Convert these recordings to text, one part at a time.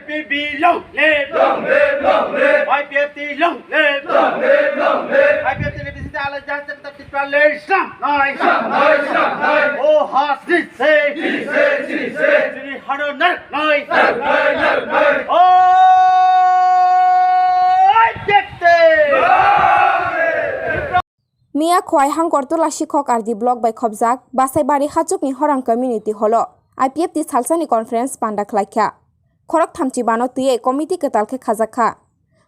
IPB long live, long live, long live, IPFT long live, long live, long live. IPFT lebih ala jasa kita paling Islam, Islam, Islam, oh hasri se, Chili se, jadi hado nar, nar, oh IPFT. Mia khowai hangkortola shikhok ardi blog by Khajak Bachai Bari Khajak ni Khorang community Hollo IPFT salsani conference panda khlaikha khorok thamchi bano tuye committee Kwtal ke Khajak kha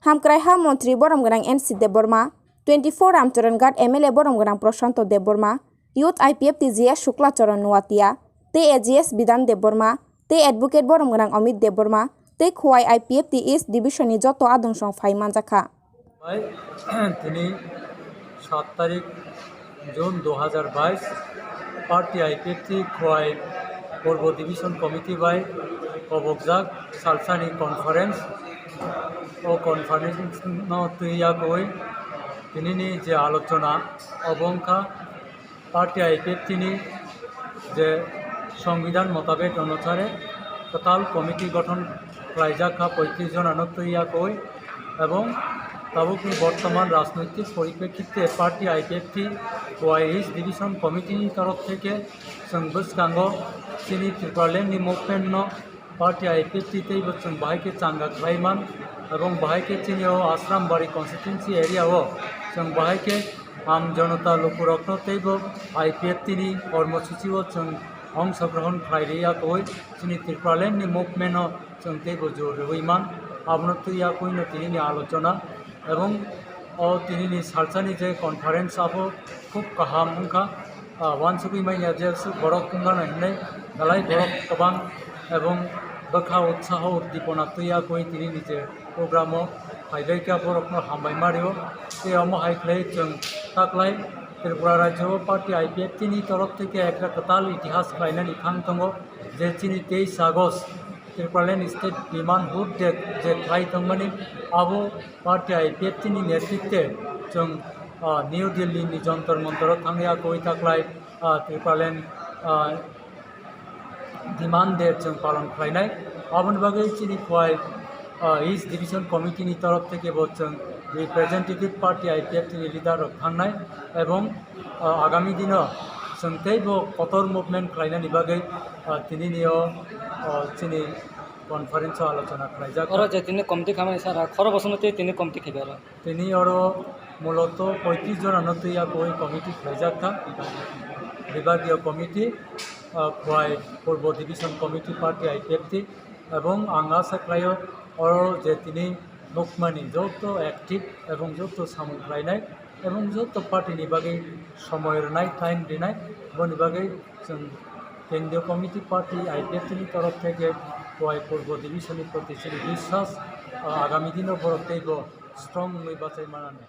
hamkrai ha montri borom ganang NC Deborma 24 Ramcharan Ghat MLA borom ganang Prashanto Deborma youth IPFT GS Shukla Charan Nuatia te AGS Bidan Deborma te advocate borom ganang Amit Deborma te khowai IPFT East Division ni joto adongshong phai manjakha তিনি 7 তারিখ June 2022 party IPFT Khowai পূর্ব division committee বাই কবকজাক সালসানি conference ও conference তুইয়া কই তিনি যে আলোচনা অবংখা পার্টি আইপিএফটি যে সংবিধান মোতাবেক অনুসারে কোতাল কমিটি গঠন খাইজাকা 35 জন তুইয়া কই এবং তাবুকনি বর্তমান রাজনৈতিক পরিপ্রেক্ষিতে party IPFT Khowai east division কমিটির তরফ থেকে সংবস্কাঙ্গ চিনি ত্রিপুরালেন্ডনি মুভমেন্ট পার্টি আইপিএফটিতেই বলছেন বাহাইকে চাঙ্গা খাইমান এবং বাহাইকে চিনিও আশ্রাম বাড়ি কনস্টিটুয়েন্সি এরিয়াও जों बाहायके आम जनता लोकरत्नतैब आईपीएफटी कर्मसूचिओ जों अंशग्रहण खालामनायाखै जोंनि त्रिपुरालेन्डनि मुभमेन्ट जों तैब जरुरैमान आबनोतैयाखैनो दिनैनि आलोचना एवं दिनैनि सालसानि जे कनफारेन्स आबो खूब गाहाम उनखा वानसुगै माइया जे बरक कुंगाना हिनै दालाय बरक गोबां एवं बखा उत्साह उद्दीपना तैयाखै दिनैनि जे प्रग्रामाव हाइलाइका बरकनो हामबायमारियो बेयाव हाइख्लाय जों ताक्लाय त्रिपुरा राज्य पार्टी आईपीएफटी तरफ থেকে একটা কতাল ইতিহাস খাইনানি খাং दङ जे चिनि 23 আগস্ট त्रिपुरालेन्ड स्टेट डिमांड हुड जे खाइ दंमोन आबो पार्टी आईपीएफटी नेतृत्वे जों निउ दिल्ली जंतर मंतराव थांनाया गई ताक्लाय त्रिपुरालेन्ड डिमांड दे जों पालन खालामनाय आबोनि बागै चिनि खौवाइ इस्ट डिविजन कमिटी तरफ থেকে जों रिप्रेजेंटेटिव पार्टी आईपीएफटी लिडार थांनाय एवं आगामी दिन जों तैबो कतर मुभमेंट खालामनायनि बागै दिनैनियाव चिनि कनफारेन्स आलोचना खालामजाक और जे तिनि कमिटी खामानि सारा खर बसनते तिनि कमिटी खैबार तिनि और मूलत 35 जनानो तैया गई कमिटी खालामजाक विभागीय कमिटी खौवाइ पूर्व डिविजन कमिटी पार्टी आईपीएफटी एवं आं आशा खालामो और जे तिनि मुखमानि जत एक्टिव एवं जत सामोल खालामनाय एवं जत पार्टी बागै समय होनाय टाइम दिनाय बनि बागै जों केंद्रीय कमिटी पार्टी आईपीएफटी तरफ থেকে खौवाइ पूर्व डिविजन प्रति विश्वास आगामी दिन बरतैब स्ट्रंग बाचाय मानानै